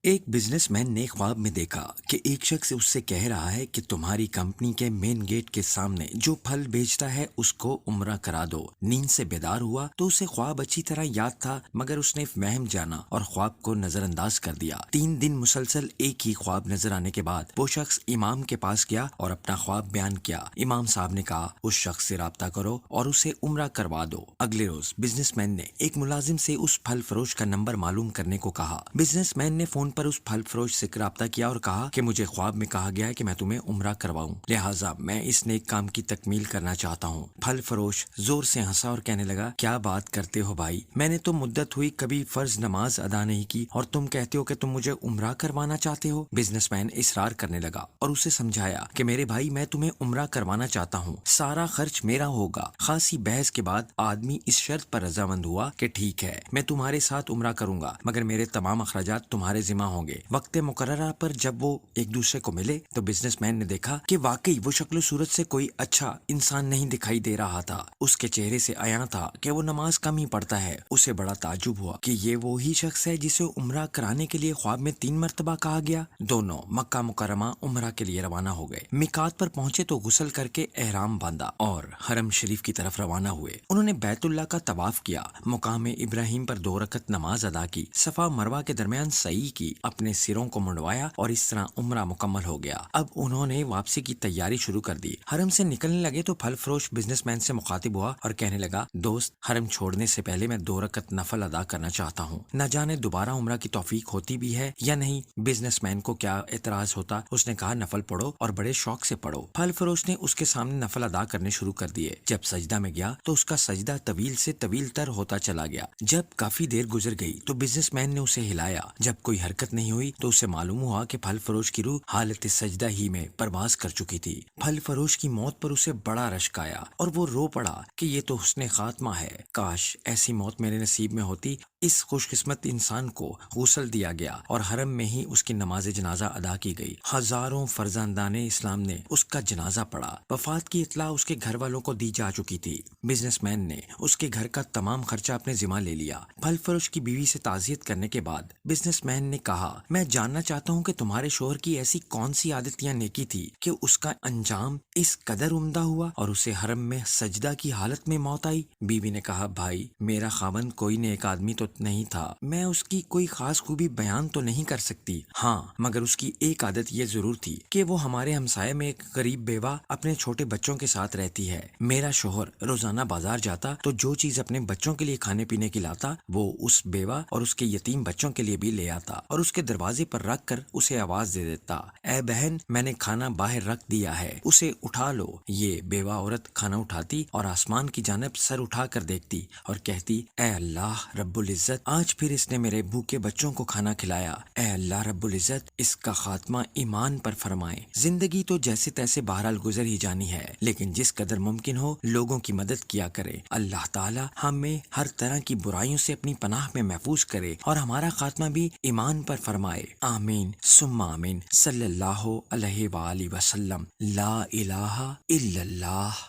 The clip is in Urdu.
ایک بزنس مین نے خواب میں دیکھا کہ ایک شخص اس سے کہہ رہا ہے کہ تمہاری کمپنی کے مین گیٹ کے سامنے جو پھل بیچتا ہے اس کو عمرہ کرا دو۔ نیند سے بیدار ہوا تو اسے خواب اچھی طرح یاد تھا، مگر اس نے وہم جانا اور خواب کو نظر انداز کر دیا۔ 3 دن مسلسل ایک ہی خواب نظر آنے کے بعد وہ شخص امام کے پاس گیا اور اپنا خواب بیان کیا۔ امام صاحب نے کہا اس شخص سے رابطہ کرو اور اسے عمرہ کروا دو۔ اگلے روز بزنس مین نے ایک ملازم سے اس پھل فروش کا نمبر معلوم کرنے کو کہا۔ بزنس مین نے فون پر اس پھل فروش سے رابطہ کیا اور کہا کہ مجھے خواب میں کہا گیا ہے کہ میں تمہیں عمرہ کرواؤں، لہٰذا میں اس نیک کام کی تکمیل کرنا چاہتا ہوں۔ پھل فروش زور سے ہنسا اور کہنے لگا، کیا بات کرتے ہو بھائی، میں نے تو مدت ہوئی کبھی فرض نماز ادا نہیں کی اور تم کہتے ہو کہ تم مجھے عمرہ کروانا چاہتے ہو۔ بزنس مین اصرار کرنے لگا اور اسے سمجھایا کہ میرے بھائی میں تمہیں عمرہ کروانا چاہتا ہوں، سارا خرچ میرا ہوگا۔ خاصی بحث کے بعد آدمی اس شرط پر رضامند ہوا کہ ٹھیک ہے، میں تمہارے ساتھ عمرہ کروں گا، مگر میرے تمام اخراجات تمہارے ذمہ ہوں گے۔ وقت مقررہ پر جب وہ ایک دوسرے کو ملے تو بزنس مین نے دیکھا کہ واقعی وہ شکل و صورت سے کوئی اچھا انسان نہیں دکھائی دے رہا تھا۔ اس کے چہرے سے عیاں تھا کہ وہ نماز کم ہی پڑھتا ہے۔ اسے بڑا تعجب ہوا کہ یہ وہی شخص ہے جسے عمرہ کرانے کے لیے خواب میں 3 مرتبہ کہا گیا۔ دونوں مکہ مکرمہ عمرہ کے لیے روانہ ہو گئے۔ میقات پر پہنچے تو غسل کر کے احرام باندھا اور حرم شریف کی طرف روانہ ہوئے۔ انہوں نے بیت اللہ کا طواف کیا، مقام ابراہیم پر 2 رکعت نماز ادا کی، صفا مروہ کے درمیان سعی کی، اپنے سروں کو منڈوایا اور اس طرح عمرہ مکمل ہو گیا۔ اب انہوں نے واپسی کی تیاری شروع کر دی۔ حرم سے نکلنے لگے تو پھل فروش بزنس مین سے مخاطب ہوا اور کہنے لگا، دوست، حرم چھوڑنے سے پہلے میں 2 رکعت نفل ادا کرنا چاہتا ہوں، نہ جانے دوبارہ عمرہ کی توفیق ہوتی بھی ہے یا نہیں۔ بزنس مین کو کیا اعتراض ہوتا، اس نے کہا نفل پڑھو اور بڑے شوق سے پڑھو۔ پھل فروش نے اس کے سامنے نفل ادا کرنے شروع کر دیے۔ جب سجدہ میں گیا تو اس کا سجدہ طویل سے طویل تر ہوتا چلا گیا۔ جب کافی دیر گزر گئی تو بزنس مین نے اسے ہلایا۔ جب کوئی حرکت نہیں ہوئی تو اسے معلوم ہوا کہ پھل فروش کی روح حالت سجدہ ہی میں پرواز کر چکی تھی۔ پھل فروش کی موت پر اسے بڑا رشک آیا اور وہ رو پڑا کہ یہ تو حسن خاتمہ ہے، کاش ایسی موت میرے نصیب میں ہوتی۔ اس خوش قسمت انسان کو غسل دیا گیا اور حرم میں ہی اس کی نماز جنازہ ادا کی گئی۔ ہزاروں فرزندان اسلام نے اس کا جنازہ پڑھا۔ وفات کی اطلاع اس کے گھر والوں کو دی جا چکی تھی۔ بزنس مین نے اس کے گھر کا تمام خرچہ اپنے ذمہ لے لیا۔ پھل فروش کی بیوی سے تعزیت کرنے کے بعد بزنس مین نے کہا، میں جاننا چاہتا ہوں کہ تمہارے شوہر کی ایسی کون سی عادت یا نیکی تھی کہ اس کا انجام اس قدر عمدہ ہوا اور اسے حرم میں سجدہ کی حالت میں موت آئی۔ بیوی نے کہا، بھائی، میرا خاوند کوئی نیک آدمی تو نہیں تھا، میں اس کی کوئی خاص خوبی بیان تو نہیں کر سکتی، ہاں مگر اس کی ایک عادت یہ ضرور تھی کہ وہ ہمارے ہمسائے میں ایک غریب بیوہ اپنے چھوٹے بچوں کے ساتھ رہتی ہے۔ میرا شوہر روزانہ بازار جاتا تو جو چیز اپنے بچوں کے لیے کھانے پینے کی لاتا وہ اس بیوہ اور اس کے یتیم بچوں کے لیے بھی لے آتا اور اس کے دروازے پر رکھ کر اسے آواز دے دیتا، اے بہن، میں نے کھانا باہر رکھ دیا ہے، اسے اٹھا لو۔ یہ بیوہ عورت کھانا اٹھاتی اور آسمان کی جانب سر اٹھا کر دیکھتی اور کہتی، اے اللہ رب العزت، آج پھر اس نے میرے بھوکے بچوں کو کھانا کھلایا، اے اللہ رب العزت، اس کا خاتمہ ایمان پر فرمائے۔ زندگی تو جیسے تیسے بہرحال گزر ہی جانی ہے، لیکن جس قدر ممکن ہو لوگوں کی مدد کیا کرے۔ اللہ تعالی ہمیں ہر طرح کی برائیوں سے اپنی پناہ میں محفوظ کرے اور ہمارا خاتمہ بھی ایمان پر فرمائے، آمین ثم آمین۔ صلی اللہ علیہ وآلہ وسلم۔ لا الہ الا اللہ۔